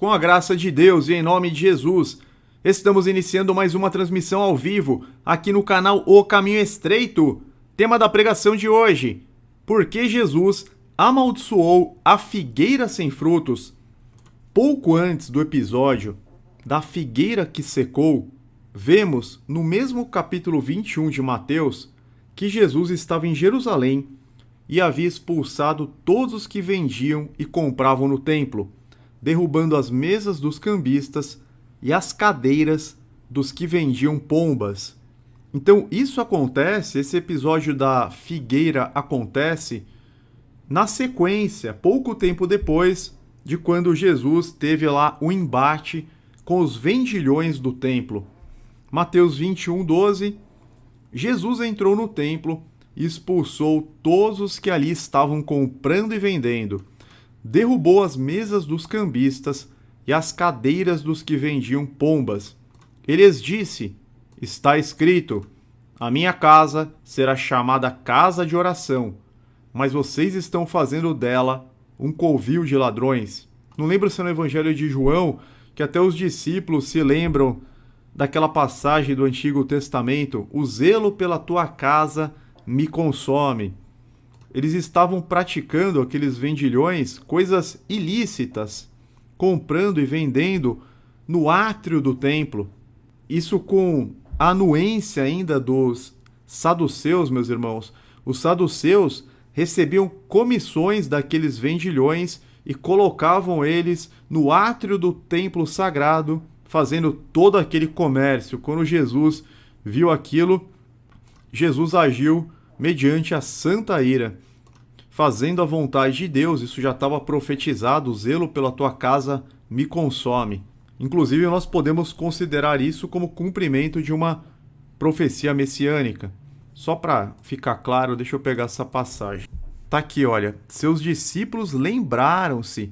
com a graça de Deus e em nome de Jesus. Estamos iniciando mais uma transmissão ao vivo aqui no canal O Caminho Estreito. Tema da pregação de hoje: por que Jesus amaldiçoou a figueira sem frutos? Pouco antes do episódio da figueira que secou, vemos no mesmo capítulo 21 de Mateus que Jesus estava em Jerusalém e havia expulsado todos os que vendiam e compravam no templo, derrubando as mesas dos cambistas e as cadeiras dos que vendiam pombas. Então isso acontece, esse episódio da figueira acontece na sequência, pouco tempo depois de quando Jesus teve lá o embate com os vendilhões do templo. Mateus 21:12, Jesus entrou no templo e expulsou todos os que ali estavam comprando e vendendo, derrubou as mesas dos cambistas e as cadeiras dos que vendiam pombas. Ele lhes disse: está escrito, a minha casa será chamada casa de oração, mas vocês estão fazendo dela um covil de ladrões. Não lembro se é no Evangelho de João, que até os discípulos se lembram daquela passagem do Antigo Testamento: o zelo pela tua casa me consome. Eles estavam praticando, aqueles vendilhões, coisas ilícitas, comprando e vendendo no átrio do templo. Isso com a anuência ainda dos saduceus, meus irmãos. Os saduceus recebiam comissões daqueles vendilhões e colocavam eles no átrio do templo sagrado, fazendo todo aquele comércio. Quando Jesus viu aquilo, Jesus agiu mediante a santa ira, fazendo a vontade de Deus. Isso já estava profetizado: o zelo pela tua casa me consome. Inclusive, nós podemos considerar isso como cumprimento de uma profecia messiânica. Só para ficar claro, deixa eu pegar essa passagem. Tá aqui, olha. Seus discípulos lembraram-se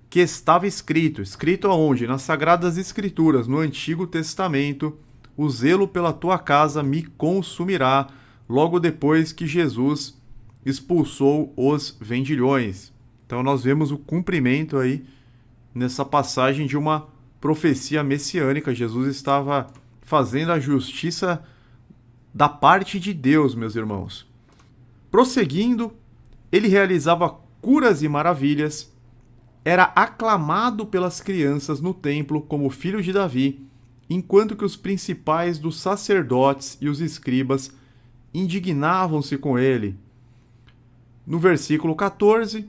que estava escrito. Escrito aonde? Nas Sagradas Escrituras, no Antigo Testamento: o zelo pela tua casa me consumirá, logo depois que Jesus expulsou os vendilhões. Então nós vemos o cumprimento aí nessa passagem de uma profecia messiânica. Jesus estava fazendo a justiça da parte de Deus, meus irmãos. Prosseguindo, ele realizava curas e maravilhas, era aclamado pelas crianças no templo como filho de Davi, enquanto que os principais dos sacerdotes e os escribas indignavam-se com ele. No versículo 14,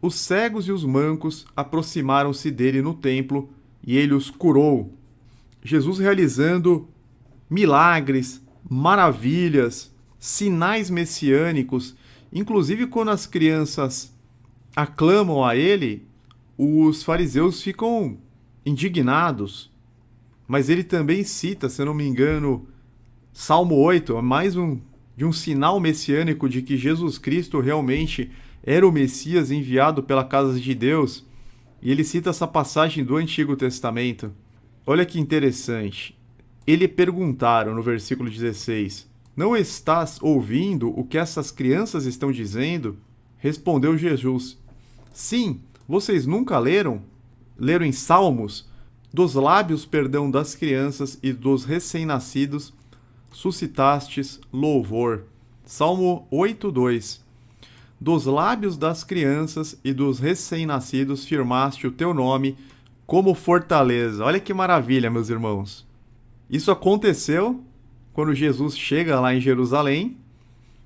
os cegos e os mancos aproximaram-se dele no templo e ele os curou. Jesus realizando milagres, maravilhas, sinais messiânicos. Inclusive, quando as crianças aclamam a ele, os fariseus ficam indignados. Mas ele também cita, se eu não me engano, Salmo 8, mais de um sinal messiânico de que Jesus Cristo realmente era o Messias enviado pela casa de Deus. E ele cita essa passagem do Antigo Testamento. Olha que interessante. Ele perguntaram no versículo 16: não estás ouvindo o que essas crianças estão dizendo? Respondeu Jesus: sim, vocês nunca leram? Leram em Salmos: dos lábios, perdão, das crianças e dos recém-nascidos suscitastes louvor. Salmo 8:2. Dos lábios das crianças e dos recém-nascidos firmaste o teu nome como fortaleza. Olha que maravilha, meus irmãos. Isso aconteceu quando Jesus chega lá em Jerusalém,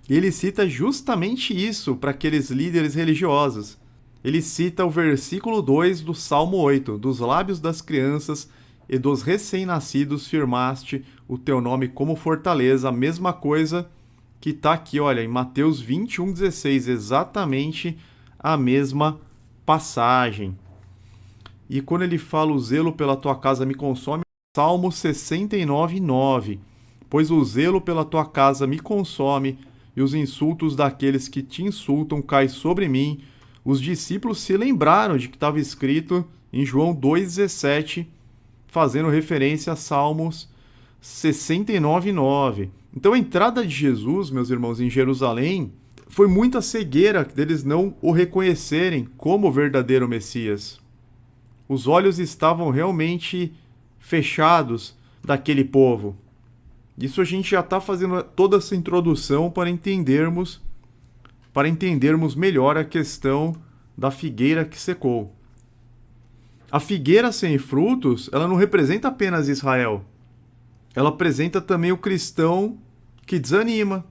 e ele cita justamente isso para aqueles líderes religiosos. Ele cita o versículo 2 do Salmo 8: dos lábios das crianças e dos recém-nascidos firmaste o teu nome como fortaleza. A mesma coisa que está aqui, olha, em Mateus 21:16, exatamente a mesma passagem. E quando ele fala: o zelo pela tua casa me consome, Salmo 69:9, pois o zelo pela tua casa me consome, e os insultos daqueles que te insultam caem sobre mim. Os discípulos se lembraram de que estava escrito em João 2,17, fazendo referência a Salmos 69:9. Então a entrada de Jesus, meus irmãos, em Jerusalém, foi muita cegueira deles não o reconhecerem como o verdadeiro Messias. Os olhos estavam realmente fechados daquele povo. Isso a gente já está fazendo toda essa introdução para entendermos melhor a questão da figueira que secou. A figueira sem frutos, ela não representa apenas Israel. Ela apresenta também o cristão que desanima.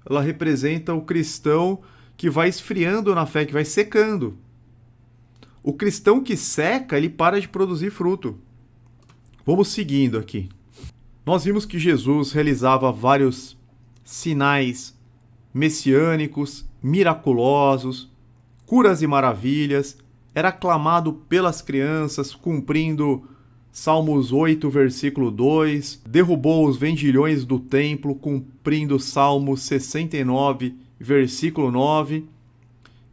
Ela representa o cristão que vai esfriando na fé, que vai secando. O cristão que seca, ele para de produzir fruto. Vamos seguindo aqui. Nós vimos que Jesus realizava vários sinais messiânicos, miraculosos, curas e maravilhas. Era aclamado pelas crianças, cumprindo Salmos 8, versículo 2. Derrubou os vendilhões do templo, cumprindo Salmos 69, versículo 9.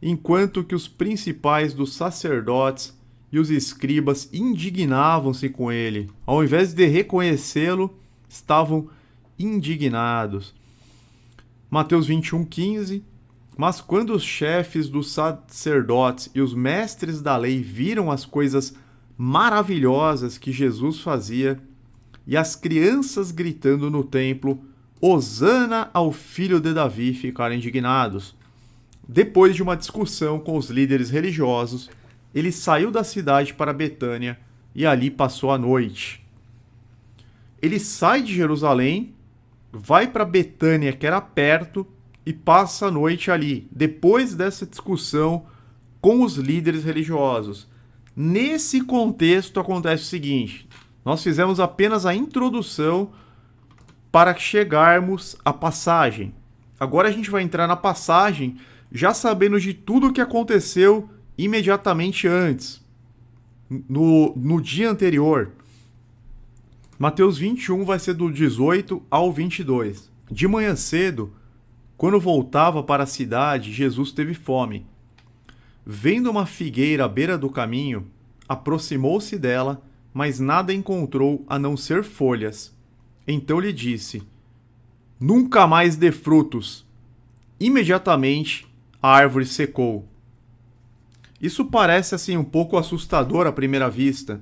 Enquanto que os principais dos sacerdotes e os escribas indignavam-se com ele. Ao invés de reconhecê-lo, estavam indignados. Mateus 21:15. Mas quando os chefes dos sacerdotes e os mestres da lei viram as coisas maravilhosas que Jesus fazia, e as crianças gritando no templo, Hosana ao filho de Davi, ficaram indignados. Depois de uma discussão com os líderes religiosos, ele saiu da cidade para Betânia e ali passou a noite. Ele sai de Jerusalém, vai para Betânia, que era perto, e passa a noite ali, depois dessa discussão com os líderes religiosos. Nesse contexto acontece o seguinte: nós fizemos apenas a introdução para chegarmos à passagem. Agora a gente vai entrar na passagem já sabendo de tudo o que aconteceu imediatamente antes, no dia anterior. Mateus 21 vai ser do 18 ao 22. De manhã cedo, quando voltava para a cidade, Jesus teve fome. Vendo uma figueira à beira do caminho, aproximou-se dela, mas nada encontrou a não ser folhas. Então lhe disse: nunca mais dê frutos. Imediatamente a árvore secou. Isso parece assim um pouco assustador à primeira vista.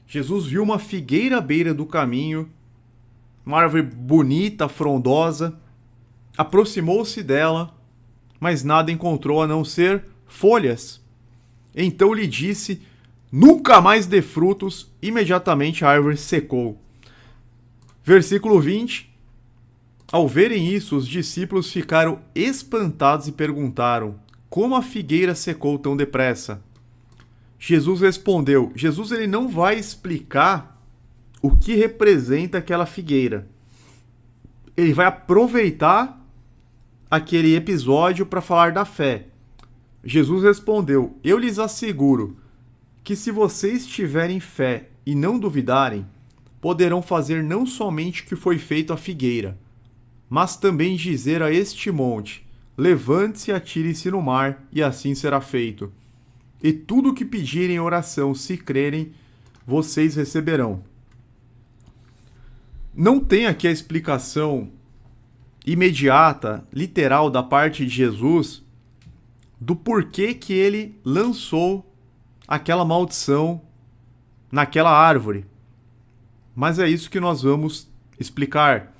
Jesus viu uma figueira à beira do caminho, uma árvore bonita, frondosa, aproximou-se dela, mas nada encontrou a não ser folhas. Então lhe disse: nunca mais dê frutos. Imediatamente a árvore secou. Versículo 20. Ao verem isso, os discípulos ficaram espantados e perguntaram: como a figueira secou tão depressa? Jesus respondeu. Jesus ele não vai explicar o que representa aquela figueira. Ele vai aproveitar aquele episódio para falar da fé. Jesus respondeu: eu lhes asseguro que se vocês tiverem fé e não duvidarem, poderão fazer não somente o que foi feito à figueira, mas também dizer a este monte: levante-se e atire-se no mar, e assim será feito. E tudo o que pedirem em oração, se crerem, vocês receberão. Não tem aqui a explicação imediata, literal, da parte de Jesus, do porquê que ele lançou aquela maldição naquela árvore. Mas é isso que nós vamos explicar.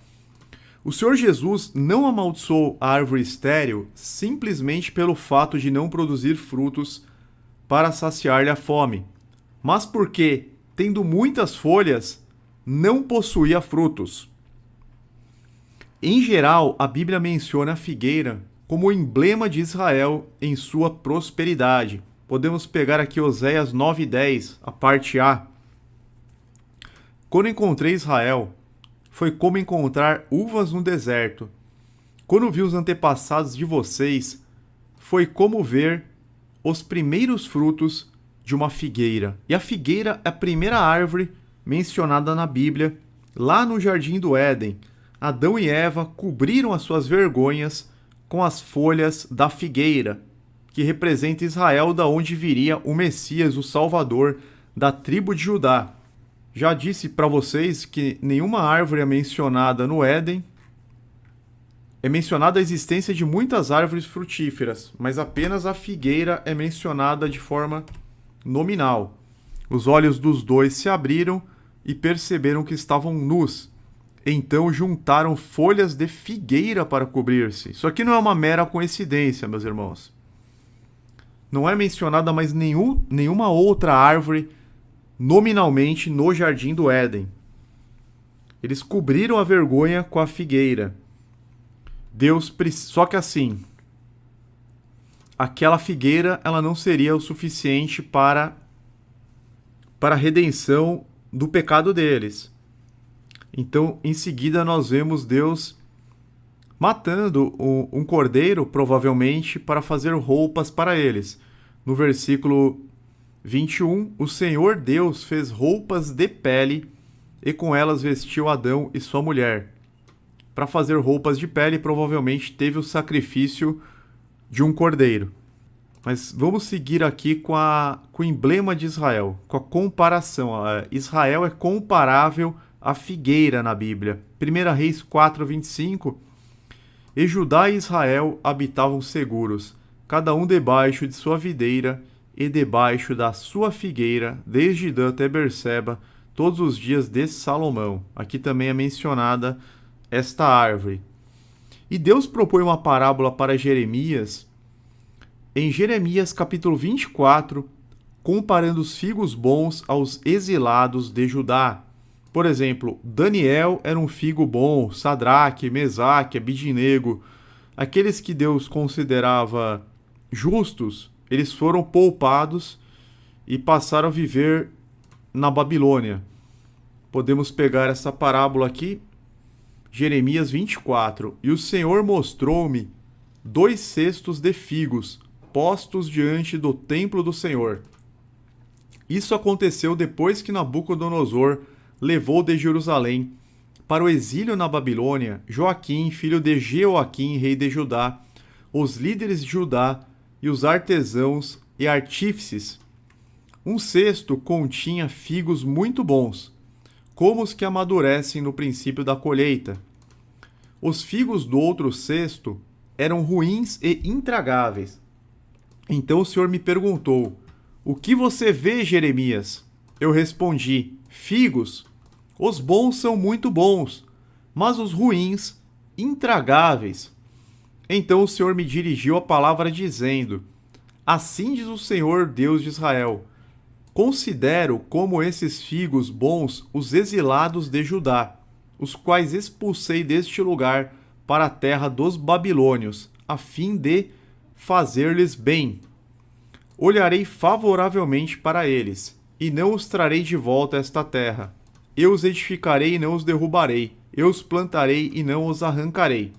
O Senhor Jesus não amaldiçoou a árvore estéril simplesmente pelo fato de não produzir frutos para saciar-lhe a fome, mas porque, tendo muitas folhas, não possuía frutos. Em geral, a Bíblia menciona a figueira como o emblema de Israel em sua prosperidade. Podemos pegar aqui Oséias 9:10, a parte A. Quando encontrei Israel, foi como encontrar uvas no deserto. Quando vi os antepassados de vocês, foi como ver os primeiros frutos de uma figueira. E a figueira é a primeira árvore mencionada na Bíblia, lá no Jardim do Éden. Adão e Eva cobriram as suas vergonhas com as folhas da figueira, que representa Israel, da onde viria o Messias, o Salvador da tribo de Judá. Já disse para vocês que nenhuma árvore é mencionada no Éden. É mencionada a existência de muitas árvores frutíferas, mas apenas a figueira é mencionada de forma nominal. Os olhos dos dois se abriram e perceberam que estavam nus. Então juntaram folhas de figueira para cobrir-se. Isso aqui não é uma mera coincidência, meus irmãos. Não é mencionada mais nenhuma outra árvore nominalmente no Jardim do Éden. Eles cobriram a vergonha com a figueira. Só que assim, aquela figueira ela não seria o suficiente para a redenção do pecado deles. Então, em seguida, nós vemos Deus matando um cordeiro, provavelmente, para fazer roupas para eles. No versículo 21, o Senhor Deus fez roupas de pele e com elas vestiu Adão e sua mulher. Para fazer roupas de pele, provavelmente teve o sacrifício de um cordeiro. Mas vamos seguir aqui com o emblema de Israel, com a comparação. Israel é comparável à figueira na Bíblia. 1 Reis 4:25. E Judá e Israel habitavam seguros, cada um debaixo de sua videira e debaixo da sua figueira, desde Dan até Berseba, todos os dias de Salomão. Aqui também é mencionada esta árvore. E Deus propõe uma parábola para Jeremias, em Jeremias capítulo 24, comparando os figos bons aos exilados de Judá. Por exemplo, Daniel era um figo bom, Sadraque, Mesaque, Abidnego, aqueles que Deus considerava justos, eles foram poupados e passaram a viver na Babilônia. Podemos pegar essa parábola aqui, Jeremias 24. E o Senhor mostrou-me 2 cestos de figos, postos diante do templo do Senhor. Isso aconteceu depois que Nabucodonosor levou de Jerusalém para o exílio na Babilônia Joaquim, filho de Jeoaquim, rei de Judá, os líderes de Judá e os artesãos e artífices. Um cesto continha figos muito bons, como os que amadurecem no princípio da colheita. Os figos do outro cesto eram ruins e intragáveis. Então o Senhor me perguntou: o que você vê, Jeremias? Eu respondi: figos. Os bons são muito bons, mas os ruins, intragáveis. Então o Senhor me dirigiu a palavra dizendo: assim diz o Senhor Deus de Israel: considero como esses figos bons os exilados de Judá, os quais expulsei deste lugar para a terra dos babilônios, a fim de fazer-lhes bem. Olharei favoravelmente para eles, e não os trarei de volta a esta terra. Eu os edificarei e não os derrubarei. Eu os plantarei e não os arrancarei.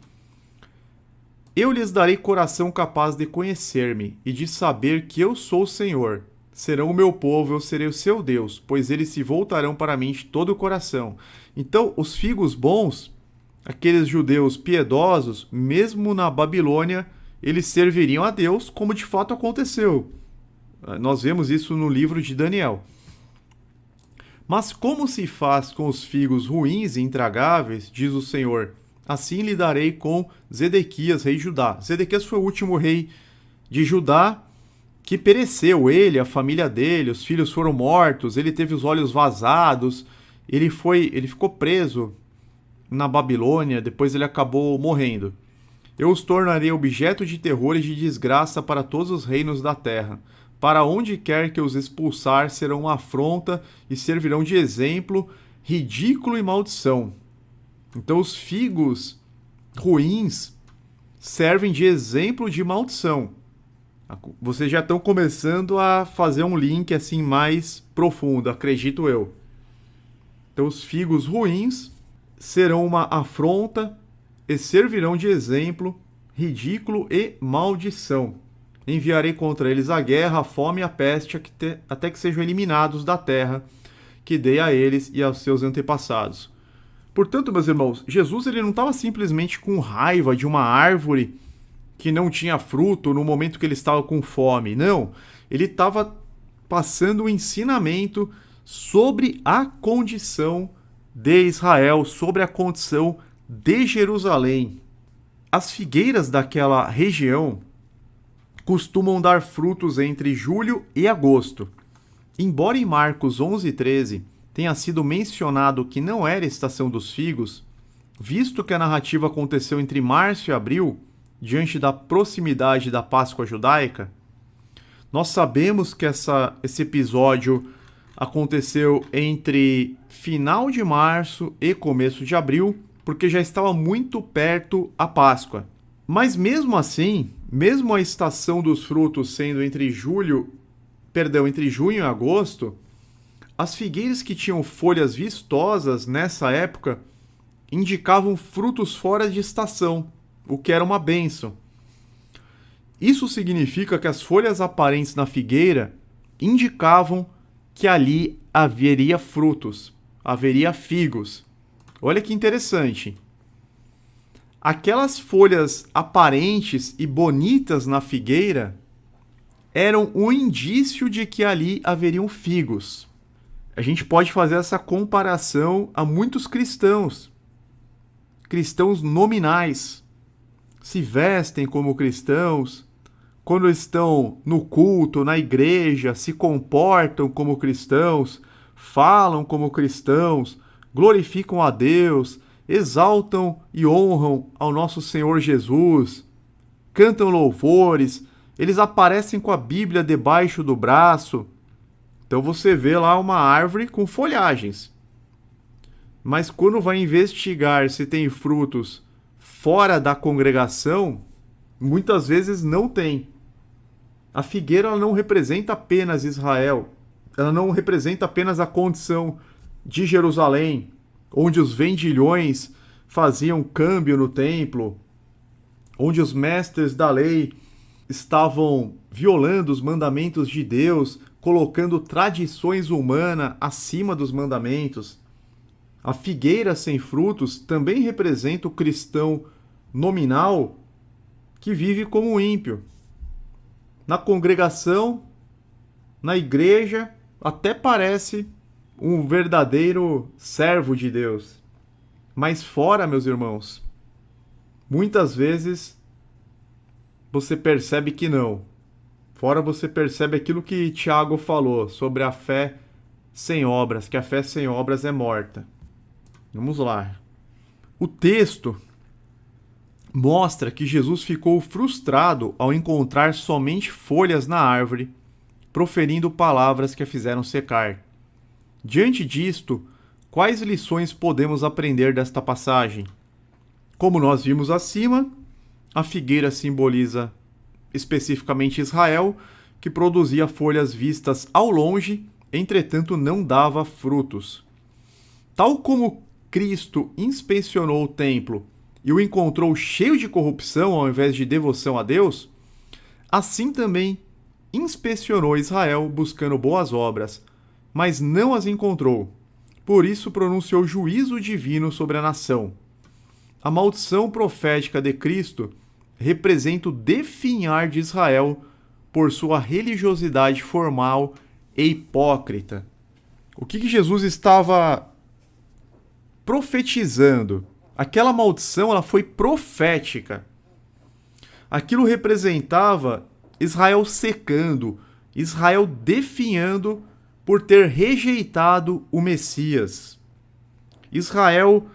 Eu lhes darei coração capaz de conhecer-me e de saber que eu sou o Senhor. Serão o meu povo, eu serei o seu Deus, pois eles se voltarão para mim de todo o coração. Então, os figos bons, aqueles judeus piedosos, mesmo na Babilônia, eles serviriam a Deus, como de fato aconteceu. Nós vemos isso no livro de Daniel. Mas como se faz com os figos ruins e intragáveis, diz o Senhor, assim lidarei com Zedequias, rei de Judá. Zedequias foi o último rei de Judá que pereceu. Ele, a família dele, os filhos foram mortos, ele teve os olhos vazados, ele ficou preso na Babilônia, depois ele acabou morrendo. Eu os tornarei objeto de terror e de desgraça para todos os reinos da terra. Para onde quer que os expulsar, serão uma afronta e servirão de exemplo, ridículo e maldição. Então os figos ruins servem de exemplo de maldição. Vocês já estão começando a fazer um link assim mais profundo, acredito eu. Então os figos ruins serão uma afronta e servirão de exemplo, ridículo e maldição. Enviarei contra eles a guerra, a fome e a peste, até que sejam eliminados da terra que dei a eles e aos seus antepassados. Portanto, meus irmãos, Jesus ele não estava simplesmente com raiva de uma árvore que não tinha fruto no momento que ele estava com fome. Não, ele estava passando um ensinamento sobre a condição de Israel, sobre a condição de Jerusalém. As figueiras daquela região costumam dar frutos entre julho e agosto. Embora em Marcos 11:13 tenha sido mencionado que não era a estação dos figos, visto que a narrativa aconteceu entre março e abril, diante da proximidade da Páscoa judaica, nós sabemos que esse episódio aconteceu entre final de março e começo de abril, porque já estava muito perto a Páscoa. Mas mesmo assim, mesmo a estação dos frutos sendo entre junho e agosto, as figueiras que tinham folhas vistosas nessa época indicavam frutos fora de estação, o que era uma bênção. Isso significa que as folhas aparentes na figueira indicavam que ali haveria frutos, haveria figos. Olha que interessante. Aquelas folhas aparentes e bonitas na figueira eram um indício de que ali haveriam figos. A gente pode fazer essa comparação a muitos cristãos nominais, se vestem como cristãos, quando estão no culto, na igreja, se comportam como cristãos, falam como cristãos, glorificam a Deus, exaltam e honram ao nosso Senhor Jesus, cantam louvores, eles aparecem com a Bíblia debaixo do braço. Então você vê lá uma árvore com folhagens. Mas quando vai investigar se tem frutos fora da congregação, muitas vezes não tem. A figueira ela não representa apenas Israel, ela não representa apenas a condição de Jerusalém, onde os vendilhões faziam câmbio no templo, onde os mestres da lei estavam violando os mandamentos de Deus, colocando tradições humanas acima dos mandamentos. A figueira sem frutos também representa o cristão nominal que vive como um ímpio. Na congregação, na igreja, até parece um verdadeiro servo de Deus. Mas fora, meus irmãos, muitas vezes você percebe que não. Fora você percebe aquilo que Tiago falou sobre a fé sem obras, que a fé sem obras é morta. Vamos lá. O texto mostra que Jesus ficou frustrado ao encontrar somente folhas na árvore, proferindo palavras que a fizeram secar. Diante disto, quais lições podemos aprender desta passagem? Como nós vimos acima, a figueira simboliza especificamente Israel, que produzia folhas vistas ao longe, entretanto não dava frutos. Tal como Cristo inspecionou o templo e o encontrou cheio de corrupção ao invés de devoção a Deus, assim também inspecionou Israel buscando boas obras, mas não as encontrou. Por isso pronunciou juízo divino sobre a nação. A maldição profética de Cristo representa o definhar de Israel por sua religiosidade formal e hipócrita. O que Jesus estava profetizando? Aquela maldição ela foi profética. Aquilo representava Israel secando, Israel definhando por ter rejeitado o Messias. Israel,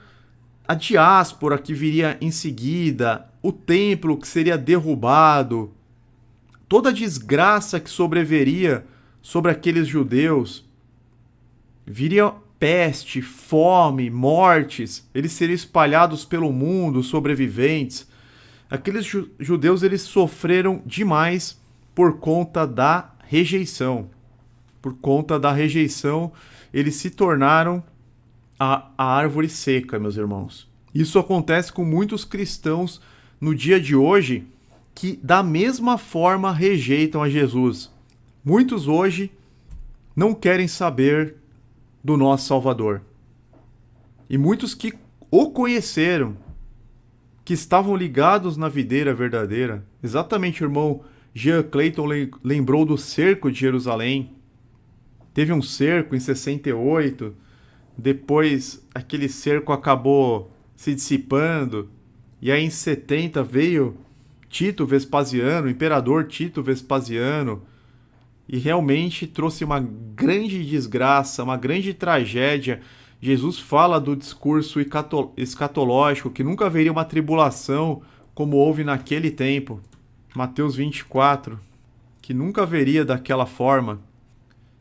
a diáspora que viria em seguida, o templo que seria derrubado, toda a desgraça que sobreveria sobre aqueles judeus, viria peste, fome, mortes, eles seriam espalhados pelo mundo, sobreviventes. Aqueles judeus eles sofreram demais por conta da rejeição. Por conta da rejeição, eles se tornaram a árvore seca, meus irmãos. Isso acontece com muitos cristãos no dia de hoje que da mesma forma rejeitam a Jesus. Muitos hoje não querem saber do nosso Salvador. E muitos que o conheceram, que estavam ligados na videira verdadeira. Exatamente, o irmão Jean Clayton lembrou do cerco de Jerusalém. Teve um cerco em 68, depois aquele cerco acabou se dissipando, e aí em 70 veio Tito Vespasiano, o imperador Tito Vespasiano, e realmente trouxe uma grande desgraça, uma grande tragédia. Jesus fala do discurso escatológico, que nunca haveria uma tribulação como houve naquele tempo. Mateus 24, que nunca haveria daquela forma.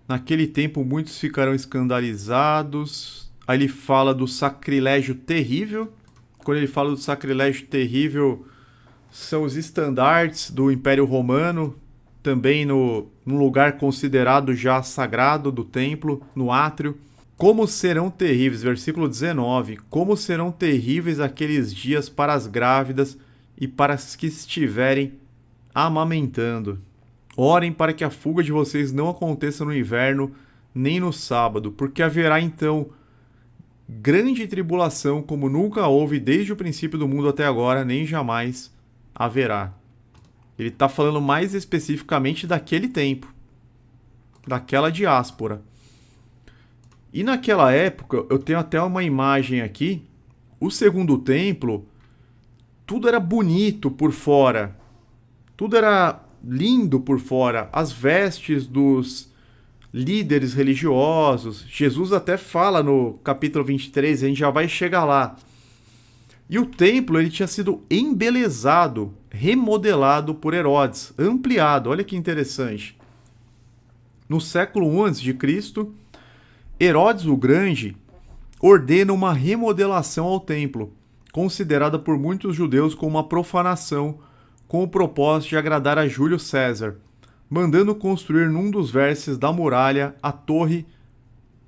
Naquele tempo muitos ficarão escandalizados. Aí ele fala do sacrilégio terrível. Quando ele fala do sacrilégio terrível, são os estandartes do Império Romano, também num lugar considerado já sagrado do templo, no átrio. Como serão terríveis, versículo 19, como serão terríveis aqueles dias para as grávidas e para as que estiverem amamentando. Orem para que a fuga de vocês não aconteça no inverno, nem no sábado, porque haverá então grande tribulação, como nunca houve desde o princípio do mundo até agora, nem jamais haverá. Ele está falando mais especificamente daquele tempo, daquela diáspora. E naquela época, eu tenho até uma imagem aqui, o segundo templo, tudo era bonito por fora, tudo era lindo por fora, as vestes dos líderes religiosos. Jesus até fala no capítulo 23, a gente já vai chegar lá. E o templo ele tinha sido embelezado, remodelado por Herodes, ampliado. Olha que interessante. No século I a.C., Herodes o Grande ordena uma remodelação ao templo, considerada por muitos judeus como uma profanação, com o propósito de agradar a Júlio César, mandando construir num dos vértices da muralha a Torre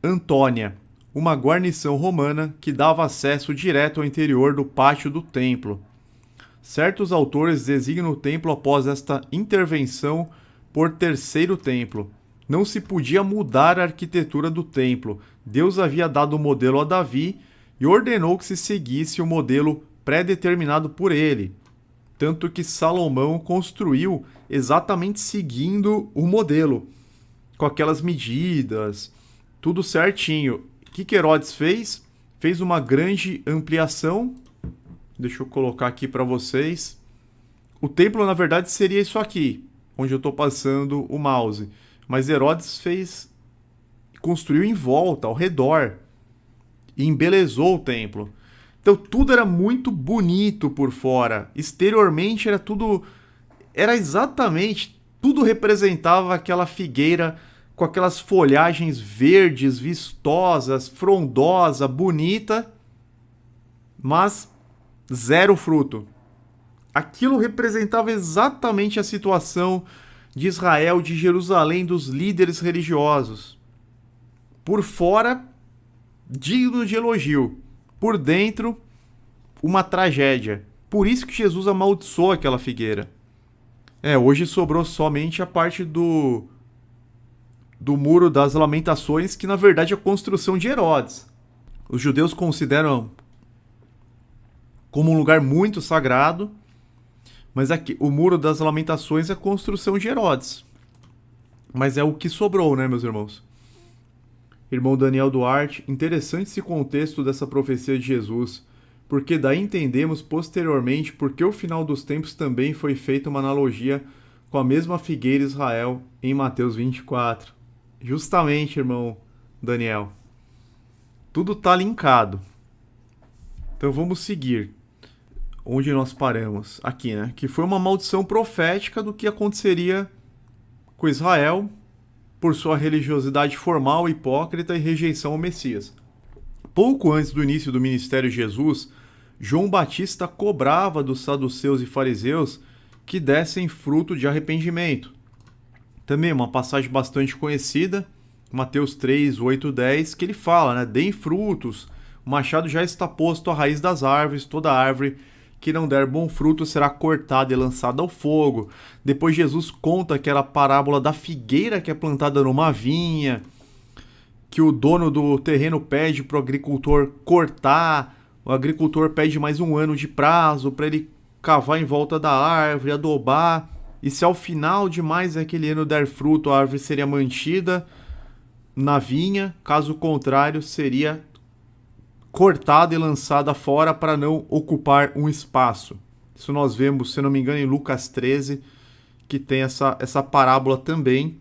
Antônia, uma guarnição romana que dava acesso direto ao interior do pátio do templo. Certos autores designam o templo após esta intervenção por terceiro templo. Não se podia mudar a arquitetura do templo. Deus havia dado o modelo a Davi e ordenou que se seguisse o modelo pré-determinado por ele. Tanto que Salomão construiu exatamente seguindo o modelo, com aquelas medidas, tudo certinho. O que Herodes fez? Fez uma grande ampliação. Deixa eu colocar aqui para vocês. O templo, na verdade, seria isso aqui, onde eu estou passando o mouse. Mas Herodes construiu em volta, ao redor, e embelezou o templo. Então tudo era muito bonito por fora. Exteriormente era exatamente, tudo representava aquela figueira com aquelas folhagens verdes, vistosas, frondosa, bonita, mas zero fruto. Aquilo representava exatamente a situação de Israel, de Jerusalém, dos líderes religiosos. Por fora, digno de elogio. Por dentro, uma tragédia. Por isso que Jesus amaldiçoou aquela figueira. Hoje sobrou somente a parte do Muro das Lamentações, que na verdade é a construção de Herodes. Os judeus consideram como um lugar muito sagrado, mas aqui, o Muro das Lamentações é a construção de Herodes. Mas é o que sobrou, né, meus irmãos? Irmão Daniel Duarte, interessante esse contexto dessa profecia de Jesus, porque daí entendemos posteriormente porque o final dos tempos também foi feita uma analogia com a mesma figueira Israel em Mateus 24. Justamente, irmão Daniel. Tudo está linkado. Então vamos seguir. Onde nós paramos? Aqui, né? Que foi uma maldição profética do que aconteceria com Israel por sua religiosidade formal, hipócrita e rejeição ao Messias. Pouco antes do início do ministério de Jesus, João Batista cobrava dos saduceus e fariseus que dessem fruto de arrependimento. Também uma passagem bastante conhecida, Mateus 3, 8, 10, que ele fala, né? Deem frutos, o machado já está posto à raiz das árvores, toda árvore que não der bom fruto será cortada e lançada ao fogo. Depois Jesus conta aquela parábola da figueira que é plantada numa vinha, que o dono do terreno pede para o agricultor cortar, o agricultor pede mais 1 ano de prazo para ele cavar em volta da árvore, adubar, e se ao final de mais aquele ano der fruto, a árvore seria mantida na vinha, caso contrário, seria cortada e lançada fora para não ocupar um espaço. Isso nós vemos, se não me engano, em Lucas 13, que tem essa parábola também.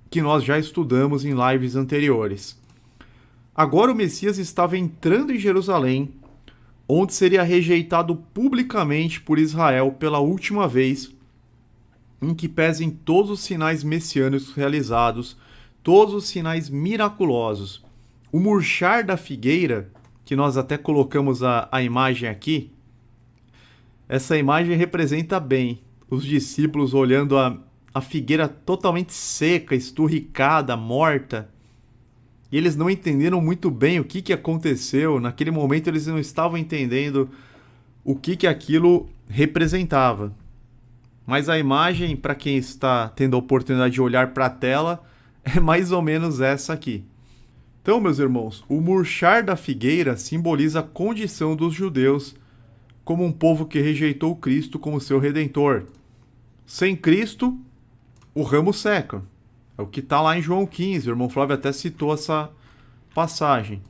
que nós já estudamos em lives anteriores. Agora o Messias estava entrando em Jerusalém, onde seria rejeitado publicamente por Israel pela última vez, em que pesem todos os sinais messiânicos realizados, todos os sinais miraculosos. O murchar da figueira, que nós até colocamos a imagem aqui, essa imagem representa bem os discípulos olhando a figueira totalmente seca, esturricada, morta. E eles não entenderam muito bem o que aconteceu. Naquele momento eles não estavam entendendo o que aquilo representava. Mas a imagem, para quem está tendo a oportunidade de olhar para a tela, é mais ou menos essa aqui. Então, meus irmãos, o murchar da figueira simboliza a condição dos judeus como um povo que rejeitou Cristo como seu redentor. Sem Cristo, o ramo seca. É o que está lá em João 15. O irmão Flávio até citou essa passagem.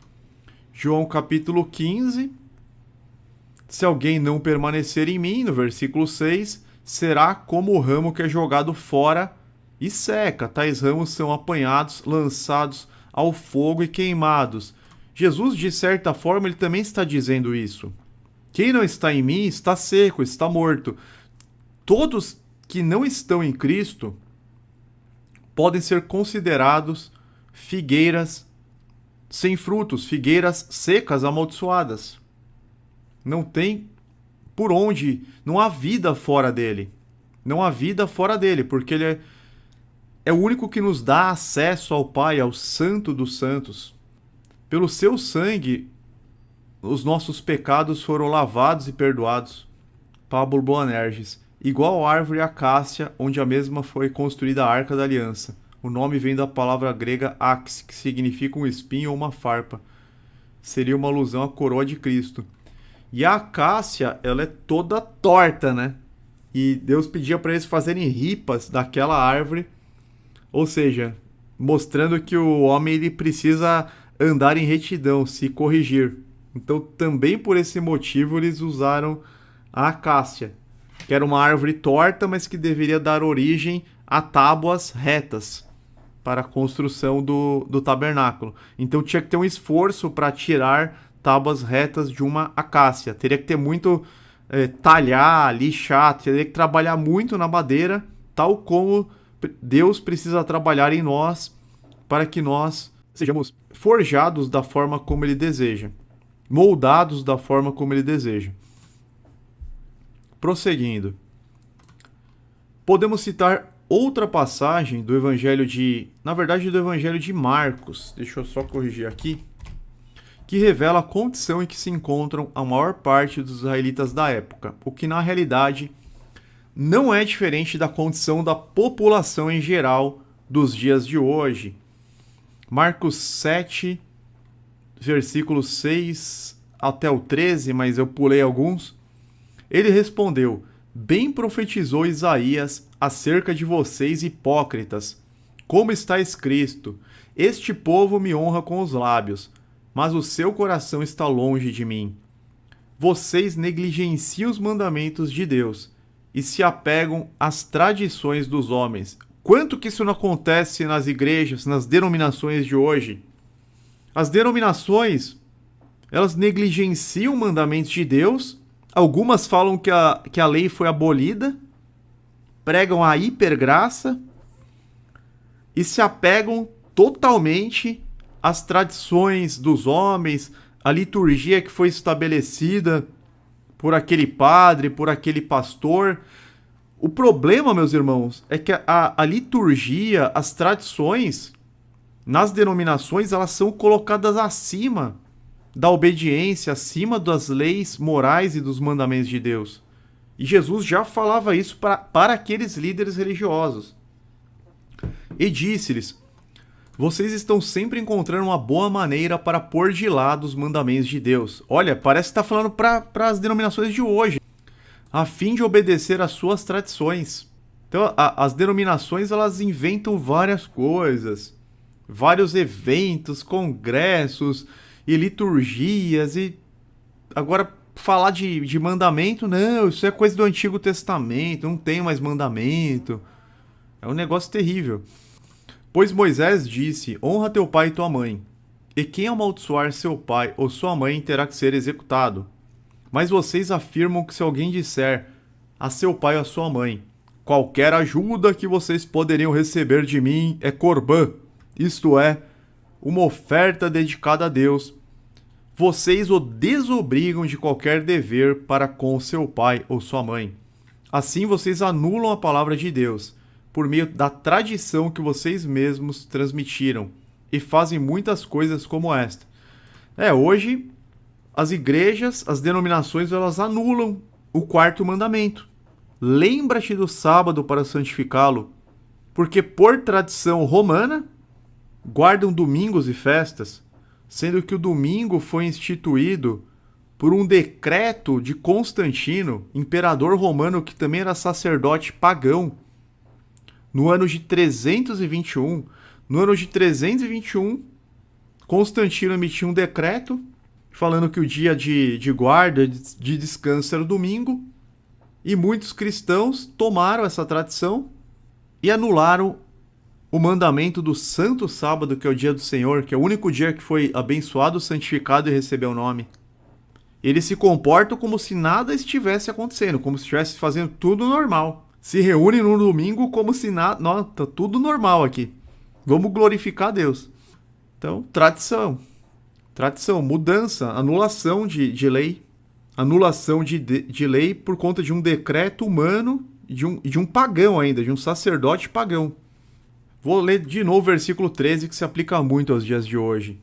João capítulo 15. Se alguém não permanecer em mim, no versículo 6, será como o ramo que é jogado fora e seca. Tais ramos são apanhados, lançados ao fogo e queimados. Jesus, de certa forma, ele também está dizendo isso. Quem não está em mim está seco, está morto. Todos que não estão em Cristo podem ser considerados figueiras sem frutos, figueiras secas, amaldiçoadas. Não tem por onde, não há vida fora dele. Não há vida fora dele, porque ele é o único que nos dá acesso ao Pai, ao Santo dos Santos. Pelo seu sangue, os nossos pecados foram lavados e perdoados. Pablo Boanerges. Igual a árvore acácia, onde a mesma foi construída a Arca da Aliança. O nome vem da palavra grega ax, que significa um espinho ou uma farpa. Seria uma alusão à coroa de Cristo. E a acácia, ela é toda torta, né? E Deus pedia para eles fazerem ripas daquela árvore, ou seja, mostrando que o homem ele precisa andar em retidão, se corrigir. Então, também por esse motivo, eles usaram a acácia, que era uma árvore torta, mas que deveria dar origem a tábuas retas para a construção do tabernáculo. Então, tinha que ter um esforço para tirar tábuas retas de uma acácia. Teria que ter muito talhar, lixar, teria que trabalhar muito na madeira, tal como Deus precisa trabalhar em nós para que nós sejamos forjados da forma como Ele deseja, moldados da forma como Ele deseja. Prosseguindo, podemos citar outra passagem do Evangelho do Evangelho de Marcos, deixa eu só corrigir aqui, que revela a condição em que se encontram a maior parte dos israelitas da época, o que na realidade não é diferente da condição da população em geral dos dias de hoje. Marcos 7, versículos 6 até o 13, mas eu pulei alguns. Ele respondeu: bem profetizou Isaías acerca de vocês hipócritas, como está escrito: este povo me honra com os lábios, mas o seu coração está longe de mim. Vocês negligenciam os mandamentos de Deus e se apegam às tradições dos homens. Quanto que isso não acontece nas igrejas, nas denominações de hoje? As denominações, elas negligenciam mandamentos de Deus. Algumas falam que a lei foi abolida, pregam a hipergraça e se apegam totalmente às tradições dos homens, a liturgia que foi estabelecida por aquele padre, por aquele pastor. O problema, meus irmãos, é que a liturgia, as tradições, nas denominações, elas são colocadas acima da obediência, acima das leis morais e dos mandamentos de Deus. E Jesus já falava isso para aqueles líderes religiosos. E disse-lhes: vocês estão sempre encontrando uma boa maneira para pôr de lado os mandamentos de Deus. Olha, parece que está falando para as denominações de hoje, a fim de obedecer às suas tradições. Então, as denominações, elas inventam várias coisas, vários eventos, congressos e liturgias, e agora falar de mandamento, não, isso é coisa do Antigo Testamento, não tem mais mandamento. É um negócio terrível. Pois Moisés disse: honra teu pai e tua mãe, e quem amaldiçoar seu pai ou sua mãe terá que ser executado. Mas vocês afirmam que se alguém disser a seu pai ou a sua mãe: qualquer ajuda que vocês poderiam receber de mim é corbã, isto é, uma oferta dedicada a Deus, vocês o desobrigam de qualquer dever para com seu pai ou sua mãe. Assim vocês anulam a palavra de Deus, por meio da tradição que vocês mesmos transmitiram, e fazem muitas coisas como esta. Hoje, as igrejas, as denominações, elas anulam o quarto mandamento. Lembra-te do sábado para santificá-lo, porque por tradição romana, guardam domingos e festas, sendo que o domingo foi instituído por um decreto de Constantino, imperador romano que também era sacerdote pagão, no ano de 321. No ano de 321, Constantino emitiu um decreto falando que o dia de guarda, de descanso era o domingo, e muitos cristãos tomaram essa tradição e anularam o mandamento do Santo Sábado, que é o dia do Senhor, que é o único dia que foi abençoado, santificado e recebeu o nome. Eles se comportam como se nada estivesse acontecendo, como se estivesse fazendo tudo normal. Se reúnem no domingo como se nada... Nossa, tá tudo normal aqui. Vamos glorificar a Deus. Então, tradição. Tradição, mudança, anulação de lei. Anulação de lei por conta de um decreto humano e de um pagão ainda, de um sacerdote pagão. Vou ler de novo o versículo 13, que se aplica muito aos dias de hoje.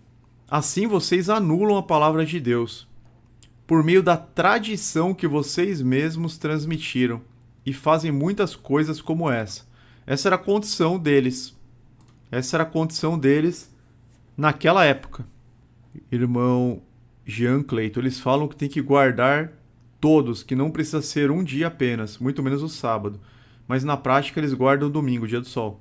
Assim vocês anulam a palavra de Deus, por meio da tradição que vocês mesmos transmitiram, e fazem muitas coisas como essa. Essa era a condição deles. Essa era a condição deles naquela época. Irmão Jean Cleiton, eles falam que tem que guardar todos, que não precisa ser um dia apenas, muito menos o sábado. Mas na prática eles guardam o domingo, o dia do sol.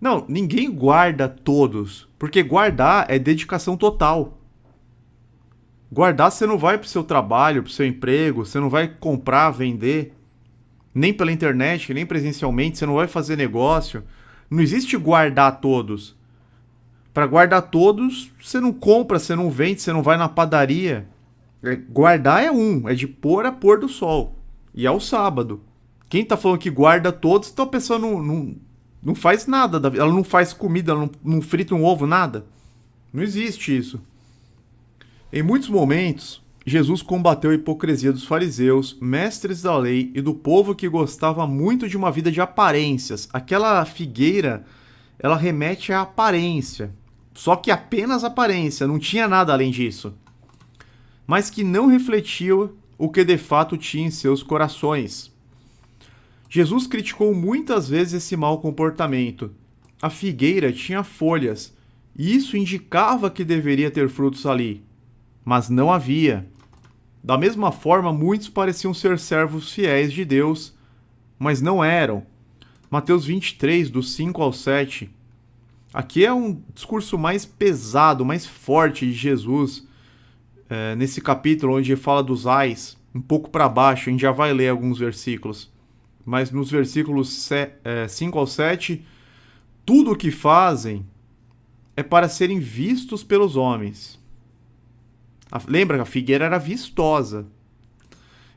Não, ninguém guarda todos, porque guardar é dedicação total. Guardar, você não vai pro seu trabalho, pro seu emprego, você não vai comprar, vender, nem pela internet, nem presencialmente, você não vai fazer negócio. Não existe guardar todos. Para guardar todos, você não compra, você não vende, você não vai na padaria. Guardar é de pôr a pôr do sol. E é o sábado. Quem tá falando que guarda todos, então a pessoa não faz nada. Ela não faz comida, ela não frita um ovo, nada. Não existe isso. Em muitos momentos, Jesus combateu a hipocrisia dos fariseus, mestres da lei e do povo que gostava muito de uma vida de aparências. Aquela figueira, ela remete à aparência. Só que apenas aparência, não tinha nada além disso. Mas que não refletia o que de fato tinha em seus corações. Jesus criticou muitas vezes esse mau comportamento. A figueira tinha folhas, e isso indicava que deveria ter frutos ali. Mas não havia. Da mesma forma, muitos pareciam ser servos fiéis de Deus, mas não eram. Mateus 23, do 5 ao 7. Aqui é um discurso mais pesado, mais forte de Jesus. Nesse capítulo onde fala dos ais, um pouco para baixo, a gente já vai ler alguns versículos. Mas nos versículos 5 ao 7, tudo o que fazem é para serem vistos pelos homens. Lembra que a figueira era vistosa.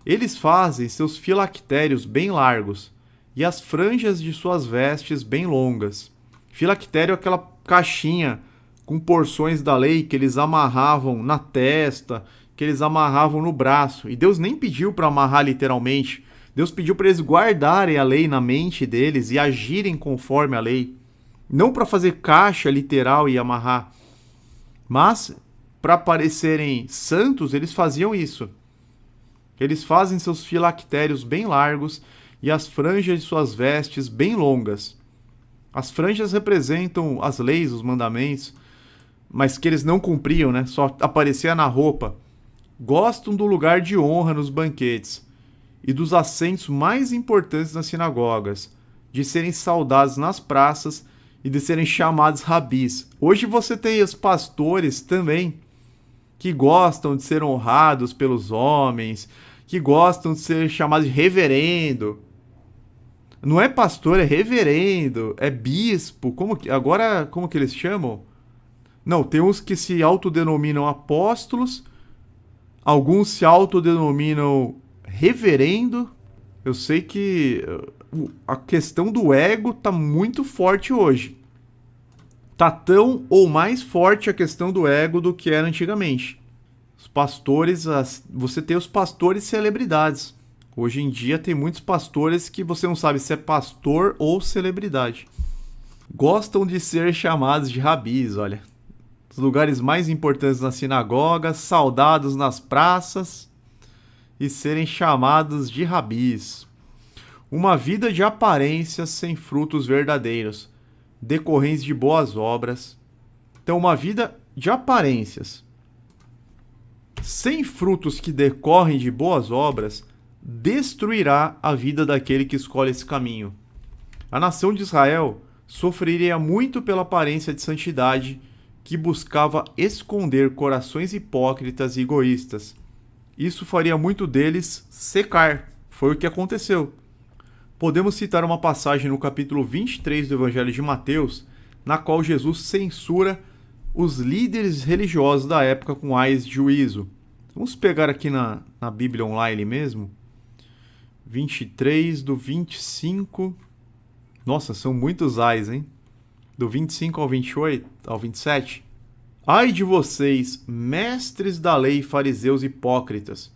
Eles fazem seus filactérios bem largos e as franjas de suas vestes bem longas. Filactério é aquela caixinha com porções da lei que eles amarravam na testa, que eles amarravam no braço. E Deus nem pediu para amarrar literalmente. Deus pediu para eles guardarem a lei na mente deles e agirem conforme a lei. Não para fazer caixa literal e amarrar. Mas, para parecerem santos, eles faziam isso. Eles fazem seus filactérios bem largos e as franjas de suas vestes bem longas. As franjas representam as leis, os mandamentos, mas que eles não cumpriam, né? Só aparecia na roupa. Gostam do lugar de honra nos banquetes e dos assentos mais importantes nas sinagogas, de serem saudados nas praças e de serem chamados rabis. Hoje você tem os pastores também, que gostam de ser honrados pelos homens, que gostam de ser chamados de reverendo. Não é pastor, é reverendo, é bispo. Como que eles chamam? Não, tem uns que se autodenominam apóstolos, alguns se autodenominam reverendo. Eu sei que a questão do ego tá muito forte hoje. Tá tão ou mais forte a questão do ego do que era antigamente. Os pastores, você tem os pastores celebridades. Hoje em dia tem muitos pastores que você não sabe se é pastor ou celebridade. Gostam de ser chamados de rabis, olha. Os lugares mais importantes nas sinagogas, saudados nas praças e serem chamados de rabis. Uma vida de aparências sem frutos verdadeiros, decorrentes de boas obras. Então, uma vida de aparências sem frutos que decorrem de boas obras destruirá a vida daquele que escolhe esse caminho. A nação de Israel sofreria muito pela aparência de santidade que buscava esconder corações hipócritas e egoístas. Isso faria muito deles secar. Foi o que aconteceu. Podemos citar uma passagem no capítulo 23 do Evangelho de Mateus, na qual Jesus censura os líderes religiosos da época com ais de juízo. Vamos pegar aqui na Bíblia online mesmo. 23 do 25. Nossa, são muitos ais, hein? Do 25 ao 28, ao 27. Ai de vocês, mestres da lei, fariseus hipócritas!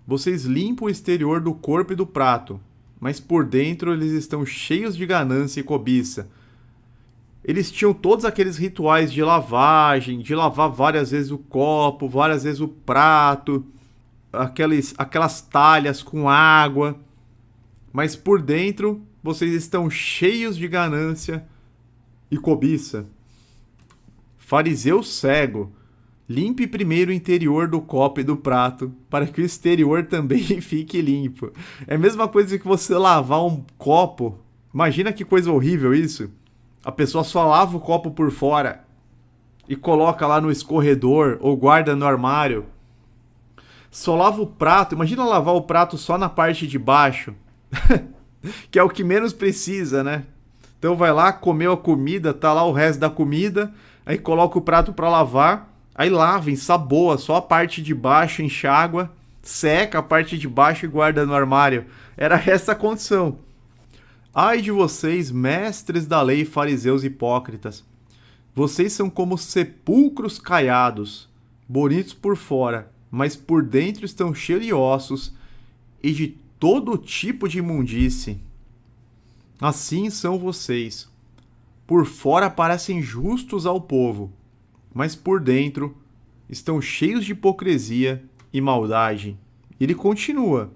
Vocês limpam o exterior do corpo e do prato, mas por dentro eles estão cheios de ganância e cobiça. Eles tinham todos aqueles rituais de lavagem, de lavar várias vezes o copo, várias vezes o prato, aquelas talhas com água, mas por dentro vocês estão cheios de ganância e cobiça. Fariseu cego, limpe primeiro o interior do copo e do prato, para que o exterior também fique limpo. É a mesma coisa que você lavar um copo. Imagina que coisa horrível isso. A pessoa só lava o copo por fora e coloca lá no escorredor ou guarda no armário. Só lava o prato. Imagina lavar o prato só na parte de baixo. Que é o que menos precisa, né? Então vai lá, comeu a comida, tá lá o resto da comida, aí coloca o prato para lavar, aí lava, ensaboa só a parte de baixo, enxágua, seca a parte de baixo e guarda no armário. Era essa a condição. Ai de vocês, mestres da lei, fariseus hipócritas! Vocês são como sepulcros caiados, bonitos por fora, mas por dentro estão cheios de ossos e de todo tipo de imundície. Assim são vocês. Por fora parecem justos ao povo, mas por dentro estão cheios de hipocrisia e maldade. Ele continua.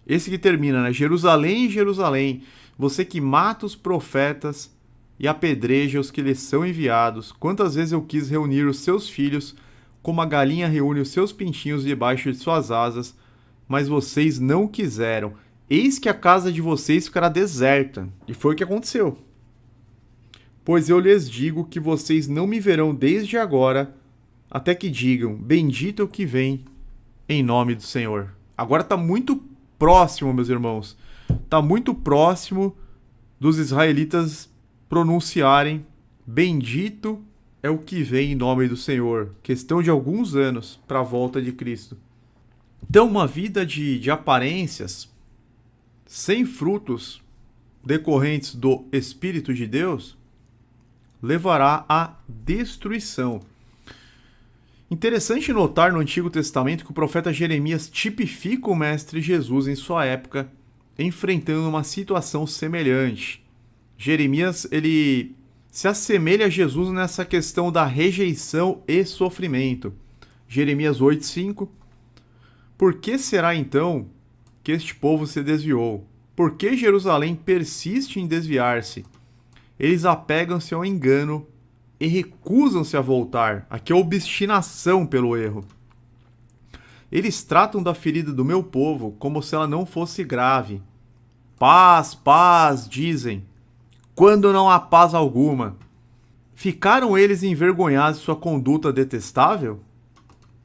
Esse que termina, né? Jerusalém, Jerusalém, você que mata os profetas e apedreja os que lhes são enviados. Quantas vezes eu quis reunir os seus filhos, como a galinha reúne os seus pintinhos debaixo de suas asas, mas vocês não quiseram. Eis que a casa de vocês ficará deserta. E foi o que aconteceu. Pois eu lhes digo que vocês não me verão desde agora, até que digam, bendito é o que vem, em nome do Senhor. Agora está muito próximo, meus irmãos. Está muito próximo dos israelitas pronunciarem, bendito é o que vem em nome do Senhor. Questão de alguns anos para a volta de Cristo. Então, uma vida de aparências, sem frutos decorrentes do Espírito de Deus, levará à destruição. Interessante notar no Antigo Testamento que o profeta Jeremias tipifica o Mestre Jesus em sua época, enfrentando uma situação semelhante. Jeremias, ele se assemelha a Jesus nessa questão da rejeição e sofrimento. Jeremias 8:5. Por que será então que este povo se desviou? Por que Jerusalém persiste em desviar-se? Eles apegam-se ao engano e recusam-se a voltar. Aqui é obstinação pelo erro. Eles tratam da ferida do meu povo como se ela não fosse grave. Paz, paz, dizem, quando não há paz alguma. Ficaram eles envergonhados de sua conduta detestável?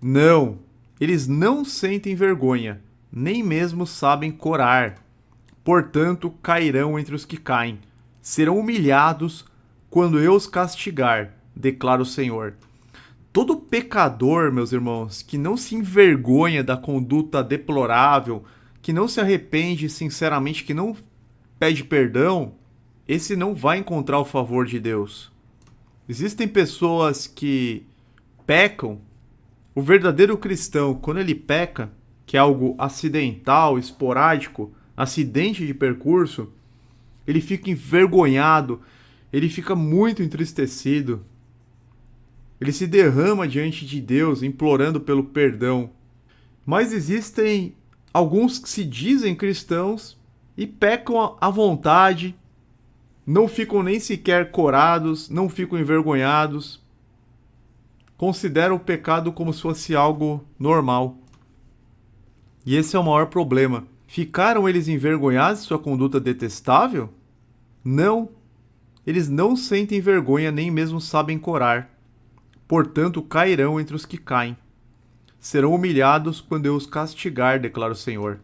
Não, eles não sentem vergonha, nem mesmo sabem corar. portanto cairão entre os que caem. Serão humilhados quando eu os castigar, declara o Senhor. Todo pecador, meus irmãos, que não se envergonha da conduta deplorável, que não se arrepende sinceramente, que não pede perdão, esse não vai encontrar o favor de Deus. Existem pessoas que pecam. O verdadeiro cristão, quando ele peca, que é algo acidental, esporádico, acidente de percurso, ele fica envergonhado, ele fica muito entristecido. Ele se derrama diante de Deus, implorando pelo perdão. Mas existem alguns que se dizem cristãos e pecam à vontade, não ficam nem sequer corados, não ficam envergonhados, consideram o pecado como se fosse algo normal. E esse é o maior problema. Ficaram eles envergonhados de sua conduta detestável? Não. Eles não sentem vergonha, nem mesmo sabem corar. Portanto, cairão entre os que caem. Serão humilhados quando eu os castigar, declara o Senhor.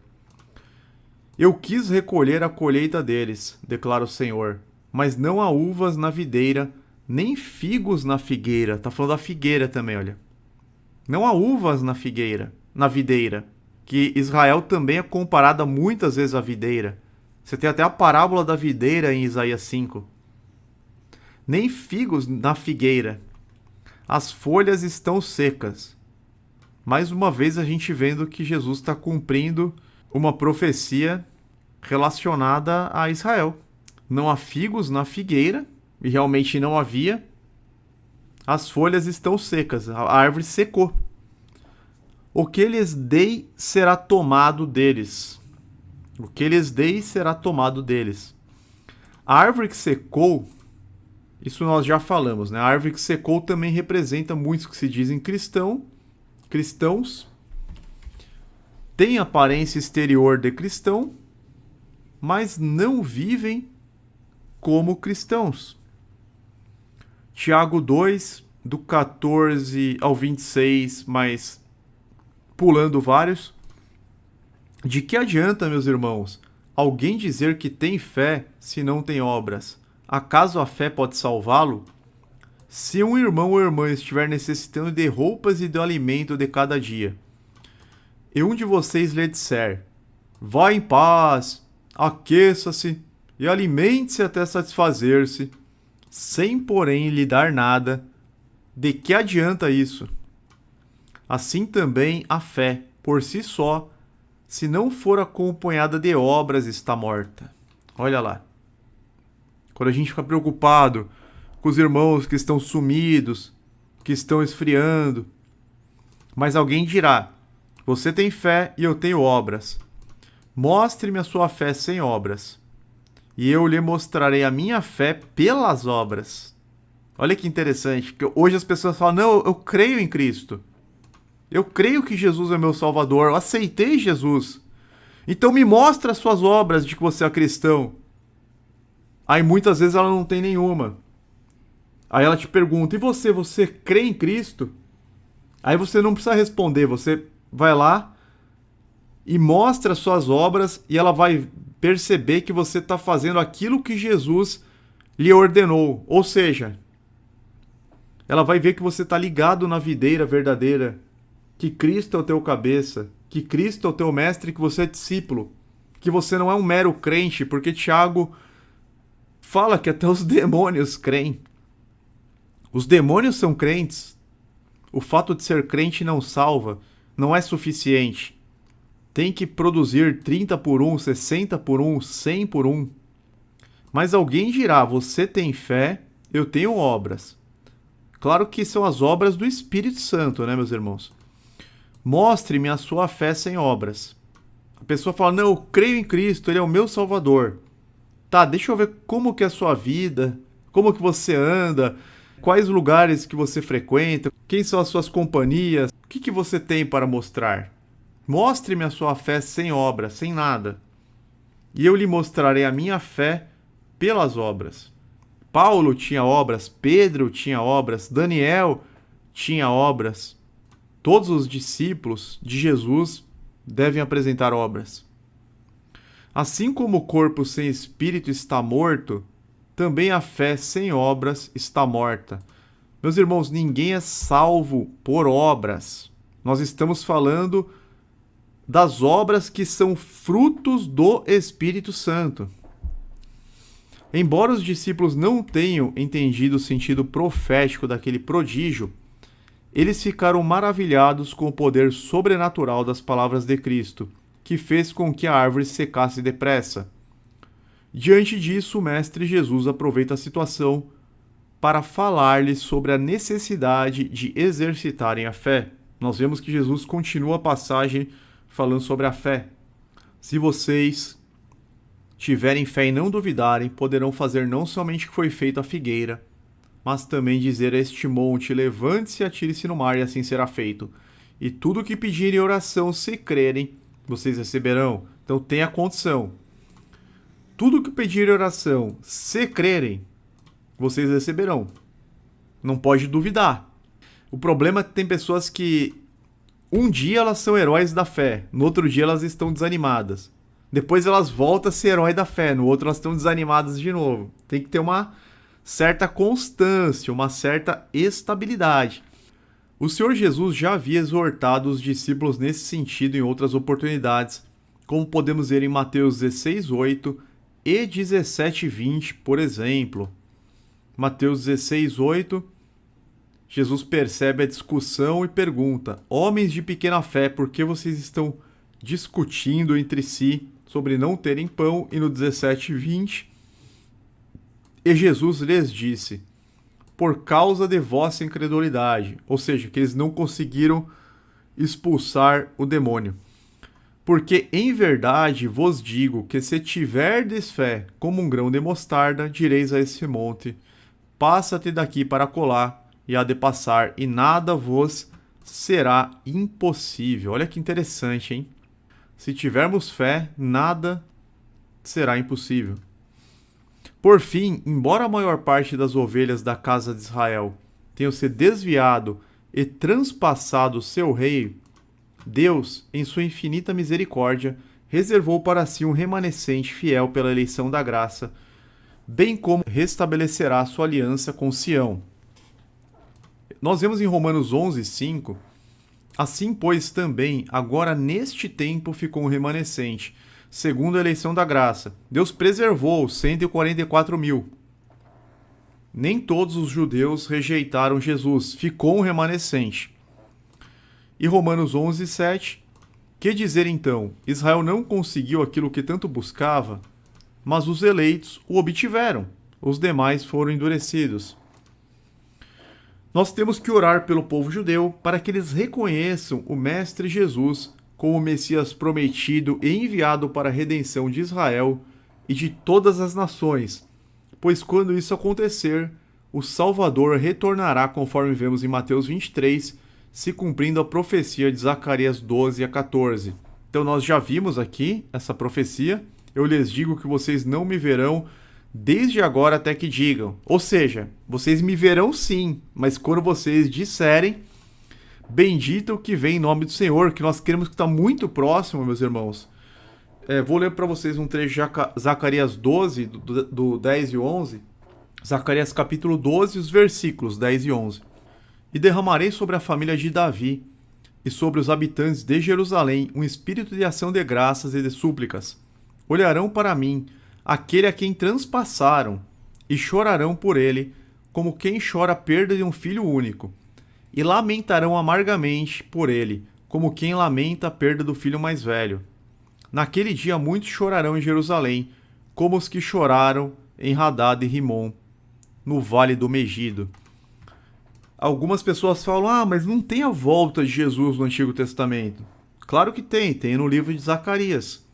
Eu quis recolher a colheita deles, declara o Senhor, mas não há uvas na videira, nem figos na figueira. Tá falando da figueira também, olha. Não há uvas na videira, que Israel também é comparada muitas vezes à videira. Você tem até a parábola da videira em Isaías 5. Nem figos na figueira. As folhas estão secas. Mais uma vez a gente vendo que Jesus está cumprindo uma profecia relacionada a Israel. Não há figos na figueira, e realmente não havia. As folhas estão secas, a árvore secou. O que lhes dei será tomado deles. O que lhes dei será tomado deles. A árvore que secou, isso nós já falamos, né? A árvore que secou também representa muitos que se dizem cristãos, têm aparência exterior de cristão, mas não vivem como cristãos. Tiago 2, do 14 ao 26, mas pulando vários. De que adianta, meus irmãos, alguém dizer que tem fé se não tem obras? Acaso a fé pode salvá-lo? Se um irmão ou irmã estiver necessitando de roupas e do alimento de cada dia, e um de vocês lhe disser, vá em paz, aqueça-se e alimente-se até satisfazer-se, sem porém lhe dar nada, de que adianta isso? Assim também a fé, por si só, se não for acompanhada de obras, está morta. Olha lá. Quando a gente fica preocupado com os irmãos que estão sumidos, que estão esfriando, mas alguém dirá, você tem fé e eu tenho obras. Mostre-me a sua fé sem obras, e eu lhe mostrarei a minha fé pelas obras. Olha que interessante, que hoje as pessoas falam, não, eu creio em Cristo. Eu creio que Jesus é meu Salvador, eu aceitei Jesus. Então me mostra as suas obras de que você é cristão. Aí muitas vezes ela não tem nenhuma. Aí ela te pergunta, e você crê em Cristo? Aí você não precisa responder, você vai lá e mostra as suas obras e ela vai perceber que você está fazendo aquilo que Jesus lhe ordenou. Ou seja, ela vai ver que você está ligado na videira verdadeira, que Cristo é o teu cabeça, que Cristo é o teu mestre, que você é discípulo, que você não é um mero crente, porque Tiago fala que até os demônios creem. Os demônios são crentes. O fato de ser crente não salva, não é suficiente. Tem que produzir 30 por 1, 60 por 1, 100 por 1. Mas alguém dirá, você tem fé, eu tenho obras. Claro que são as obras do Espírito Santo, né, meus irmãos? Mostre-me a sua fé sem obras. A pessoa fala, não, eu creio em Cristo, Ele é o meu Salvador. Tá, deixa eu ver como que é a sua vida, como que você anda, quais lugares que você frequenta, quem são as suas companhias, o que você tem para mostrar. Mostre-me a sua fé sem obras, sem nada. E eu lhe mostrarei a minha fé pelas obras. Paulo tinha obras, Pedro tinha obras, Daniel tinha obras. Todos os discípulos de Jesus devem apresentar obras. Assim como o corpo sem espírito está morto, também a fé sem obras está morta. Meus irmãos, ninguém é salvo por obras. Nós estamos falando das obras que são frutos do Espírito Santo. Embora os discípulos não tenham entendido o sentido profético daquele prodígio, eles ficaram maravilhados com o poder sobrenatural das palavras de Cristo, que fez com que a árvore secasse depressa. Diante disso, o Mestre Jesus aproveita a situação para falar-lhes sobre a necessidade de exercitarem a fé. Nós vemos que Jesus continua a passagem falando sobre a fé. Se vocês tiverem fé e não duvidarem, poderão fazer não somente o que foi feito à figueira, mas também dizer a este monte: levante-se e atire-se no mar, e assim será feito. E tudo o que pedirem em oração, se crerem, vocês receberão. Então tenha condição. Tudo o que pedirem em oração, se crerem, vocês receberão. Não pode duvidar. O problema é que tem pessoas que um dia elas são heróis da fé, no outro dia elas estão desanimadas. Depois elas voltam a ser herói da fé, no outro elas estão desanimadas de novo. Tem que ter uma certa constância, uma certa estabilidade. O Senhor Jesus já havia exortado os discípulos nesse sentido em outras oportunidades, como podemos ver em Mateus 16:8 e 17:20, por exemplo. Mateus 16:8, Jesus percebe a discussão e pergunta: homens de pequena fé, por que vocês estão discutindo entre si sobre não terem pão? E no 17:20, e Jesus lhes disse: por causa de vossa incredulidade, ou seja, que eles não conseguiram expulsar o demônio. Porque em verdade vos digo que se tiverdes fé como um grão de mostarda, direis a esse monte: passa-te daqui para acolá, e há de passar, e nada vos será impossível. Olha que interessante, hein? Se tivermos fé, nada será impossível. Por fim, embora a maior parte das ovelhas da casa de Israel tenham se desviado e transpassado seu rei, Deus, em sua infinita misericórdia, reservou para si um remanescente fiel pela eleição da graça, bem como restabelecerá sua aliança com Sião. Nós vemos em Romanos 11:5, assim, pois, também, agora neste tempo ficou um remanescente, segundo a eleição da graça. Deus preservou 144.000. Nem todos os judeus rejeitaram Jesus, ficou um remanescente. E Romanos 11:7, que dizer então? Israel não conseguiu aquilo que tanto buscava, mas os eleitos o obtiveram, os demais foram endurecidos. Nós temos que orar pelo povo judeu para que eles reconheçam o Mestre Jesus como o Messias prometido e enviado para a redenção de Israel e de todas as nações, pois quando isso acontecer, o Salvador retornará, conforme vemos em Mateus 23, se cumprindo a profecia de Zacarias 12:14. Então nós já vimos aqui essa profecia: eu lhes digo que vocês não me verão desde agora até que digam. Ou seja, vocês me verão sim, mas quando vocês disserem: bendito o que vem em nome do Senhor, que nós queremos que está muito próximo, meus irmãos. Vou ler para vocês um trecho de Zacarias 12, do 10 e 11. Zacarias capítulo 12, os versículos 10 e 11. E derramarei sobre a família de Davi e sobre os habitantes de Jerusalém um espírito de ação de graças e de súplicas. Olharão para mim, aquele a quem transpassaram, e chorarão por ele, como quem chora a perda de um filho único. E lamentarão amargamente por ele, como quem lamenta a perda do filho mais velho. Naquele dia muitos chorarão em Jerusalém, como os que choraram em Hadad e Rimon, no vale do Megido. Algumas pessoas falam: mas não tem a volta de Jesus no Antigo Testamento. Claro que tem no livro de Zacarias.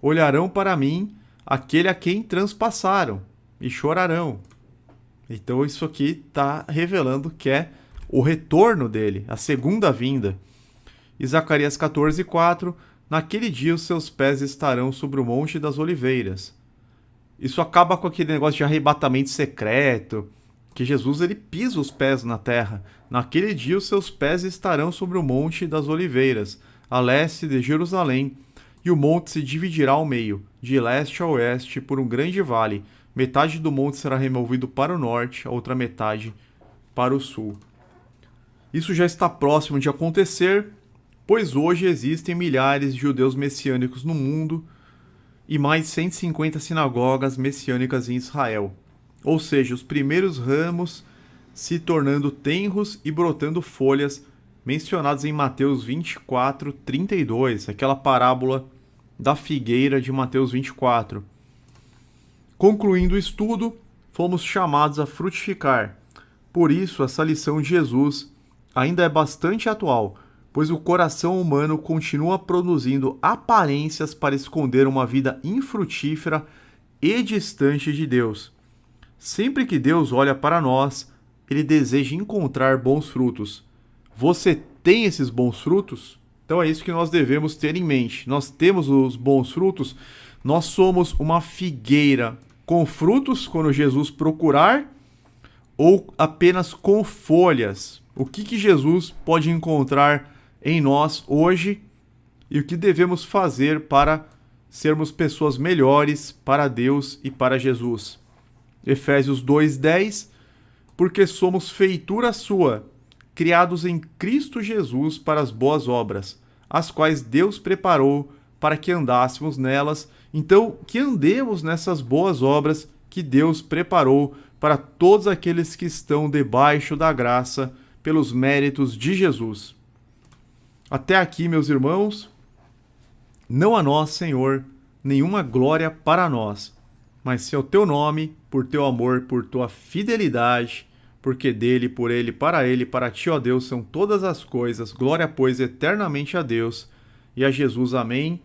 Olharão para mim aquele a quem transpassaram, e chorarão. Então isso aqui está revelando que é o retorno dele, a segunda vinda. E Zacarias 14:4, naquele dia os seus pés estarão sobre o Monte das Oliveiras. Isso acaba com aquele negócio de arrebatamento secreto, que Jesus ele pisa os pés na terra. Naquele dia os seus pés estarão sobre o Monte das Oliveiras, a leste de Jerusalém, e o monte se dividirá ao meio, de leste a oeste, por um grande vale. Metade do monte será removido para o norte, a outra metade para o sul. Isso já está próximo de acontecer, pois hoje existem milhares de judeus messiânicos no mundo e mais 150 sinagogas messiânicas em Israel. Ou seja, os primeiros ramos se tornando tenros e brotando folhas, mencionados em Mateus 24, 32, aquela parábola da figueira de Mateus 24. Concluindo o estudo, fomos chamados a frutificar. Por isso, essa lição de Jesus ainda é bastante atual, pois o coração humano continua produzindo aparências para esconder uma vida infrutífera e distante de Deus. Sempre que Deus olha para nós, Ele deseja encontrar bons frutos. Você tem esses bons frutos? Então é isso que nós devemos ter em mente. Nós temos os bons frutos, nós somos uma figueira com frutos quando Jesus procurar, ou apenas com folhas? O que Jesus pode encontrar em nós hoje e o que devemos fazer para sermos pessoas melhores para Deus e para Jesus? Efésios 2:10, porque somos feitura sua, criados em Cristo Jesus para as boas obras, as quais Deus preparou para que andássemos nelas. Então, que andemos nessas boas obras que Deus preparou para todos aqueles que estão debaixo da graça pelos méritos de Jesus. Até aqui, meus irmãos, não a nós, Senhor, nenhuma glória para nós, mas sim ao teu nome, por teu amor, por tua fidelidade, porque dele, por ele, para ti, ó Deus, são todas as coisas. Glória, pois, eternamente a Deus e a Jesus. Amém.